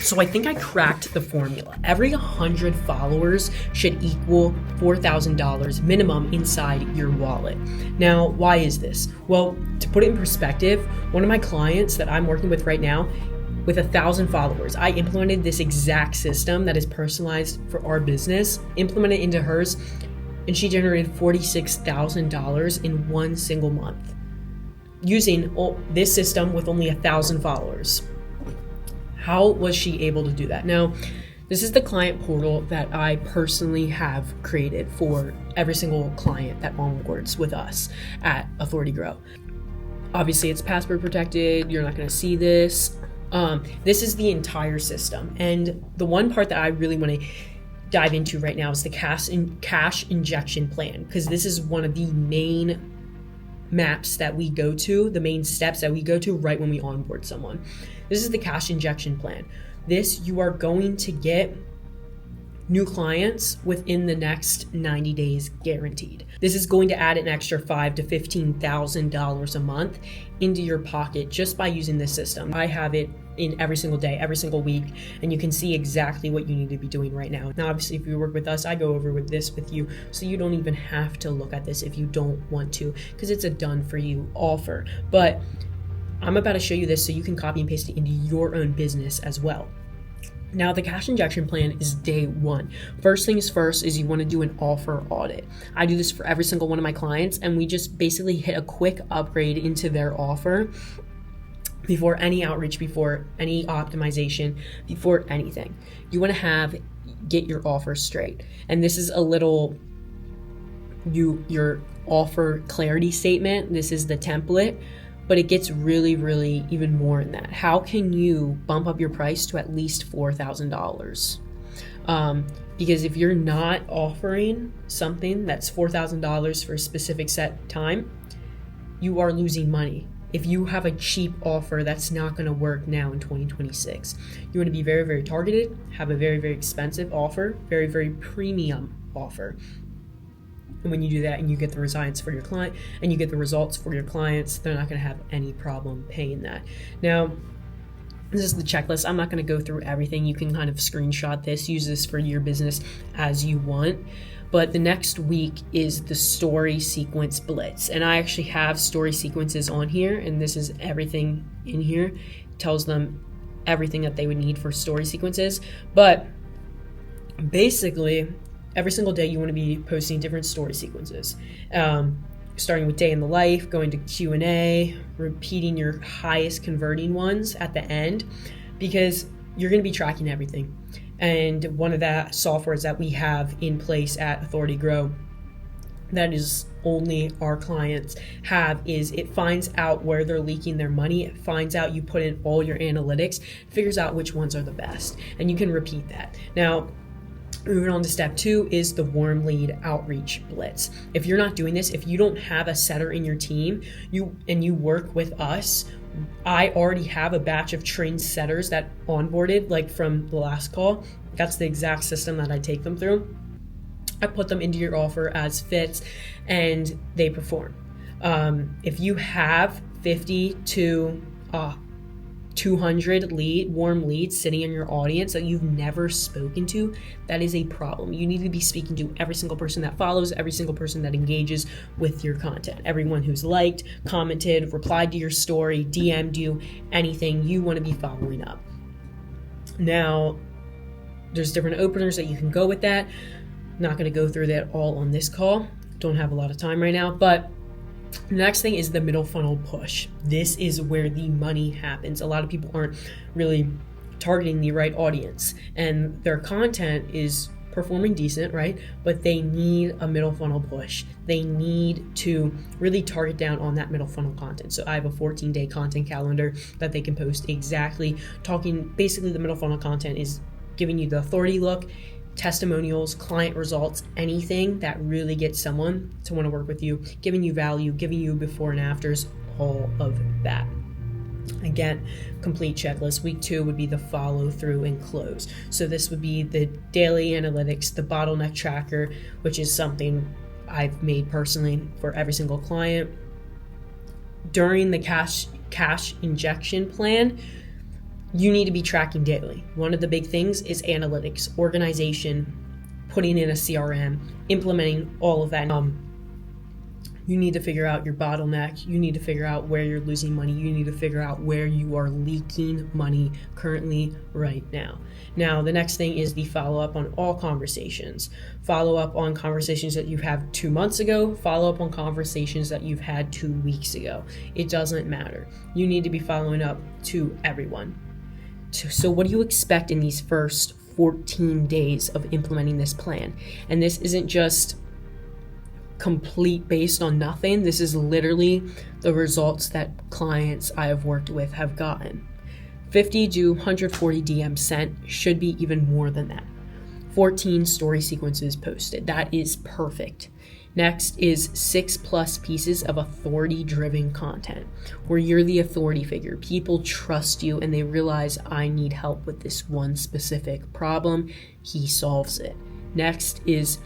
So I think I cracked the formula. Every 100 followers should equal $4,000 minimum inside your wallet. Now, why is this? Well, to put it in perspective, one of my clients that I'm working with right now, with 1,000 followers, I implemented this exact system that is personalized for our business, implemented into hers, and she generated $46,000 in one single month using this system with only 1,000 followers. How was she able to do that? Now, this is the client portal that I personally have created for every single client that onboards with us at Authority Grow. Obviously, it's password protected. You're not going to see this. This is the entire system. And the one part that I really want to dive into right now is the cash injection plan, because this is one of the main maps that we go to, the main steps that we go to right when we onboard someone. This is the cash injection plan. This, you are going to get new clients within the next 90 days guaranteed. This is going to add an extra $5,000 to $15,000 a month into your pocket just by using this system. I have it in every single day, every single week, and you can see exactly what you need to be doing right now. Now, obviously, if you work with us, I go over with this with you, so you don't even have to look at this if you don't want to, because it's a done for you offer. But I'm about to show you this so you can copy and paste it into your own business as well. Now, the cash injection plan is day one. First things first is you want to do an offer audit. I do this for every single one of my clients, and we just basically hit a quick upgrade into their offer before any outreach, before any optimization, before anything. You want to get your offer straight. And this is a little your offer clarity statement. This is the template. But it gets really, really even more in that. How can you bump up your price to at least $4,000? Because if you're not offering something that's $4,000 for a specific set time, you are losing money. If you have a cheap offer, that's not going to work now in 2026. You want to be very, very targeted, have a very, very expensive offer, very, very premium offer. And when you do that and you get the results for your client and you get the results for your clients, they're not going to have any problem paying that. Now, this is the checklist. I'm not going to go through everything. You can kind of screenshot this, use this for your business as you want. But the next week is the story sequence blitz. And I actually have story sequences on here, and this is everything in here. It tells them everything that they would need for story sequences. But basically, every single day you want to be posting different story sequences, starting with day in the life, going to Q&A, repeating your highest converting ones at the end, because you're going to be tracking everything. And one of the softwares that we have in place at Authority Grow that is only our clients have is it finds out where they're leaking their money. It finds out, you put in all your analytics, figures out which ones are the best, and you can repeat that. Now, moving on to step 2 is the warm lead outreach blitz. If you're not doing this, if you don't have a setter in your team, you work with us, I already have a batch of trained setters that onboarded, like from the last call. That's the exact system that I take them through. I put them into your offer as fits, and they perform. If you have 50 to 200 warm leads sitting in your audience that you've never spoken to, that is a problem. You need to be speaking to every single person that follows, every single person that engages with your content, everyone who's liked, commented, replied to your story, DM'd you, anything. You want to be following up. Now, there's different openers that you can go with that. Not going to go through that all on this call. Don't have a lot of time right now, but the next thing is the middle funnel push. This is where the money happens. A lot of people aren't really targeting the right audience, and their content is performing decent, right? But they need a middle funnel push. They need to really target down on that middle funnel content. So I have a 14-day content calendar that they can post exactly talking. Basically, the middle funnel content is giving you the authority look, testimonials, client results, anything that really gets someone to want to work with you, giving you value, giving you before and afters, all of that. Again, complete checklist. Week 2 would be the follow through and close. So this would be the daily analytics, the bottleneck tracker, which is something I've made personally for every single client. During the cash injection plan, you need to be tracking daily. One of the big things is analytics, organization, putting in a CRM, implementing all of that. You need to figure out your bottleneck. You need to figure out where you're losing money. You need to figure out where you are leaking money currently right now. Now, the next thing is the follow up on all conversations. Follow up on conversations that you've had 2 months ago. Follow up on conversations that you've had 2 weeks ago. It doesn't matter. You need to be following up to everyone. So what do you expect in these first 14 days of implementing this plan? And this isn't just complete based on nothing. This is literally the results that clients I have worked with have gotten. 50 to 140 DMs sent, should be even more than that. 14 story sequences posted. That is perfect. Next is 6+ pieces of authority-driven content where you're the authority figure. People trust you and they realize, I need help with this one specific problem. He solves it. Next is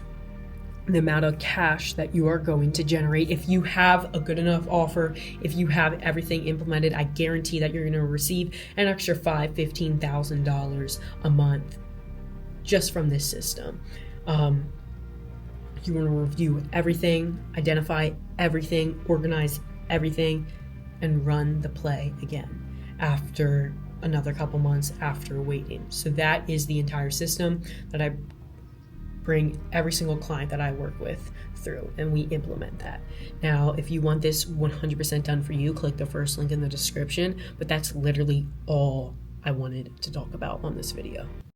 the amount of cash that you are going to generate. If you have a good enough offer, if you have everything implemented, I guarantee that you're going to receive an extra $5,000, $15,000 a month just from this system. You want to review everything, identify everything, organize everything, and run the play again after another couple months after waiting. So that is the entire system that I bring every single client that I work with through, and we implement that. Now, if you want this 100% done for you, click the first link in the description, but that's literally all I wanted to talk about on this video.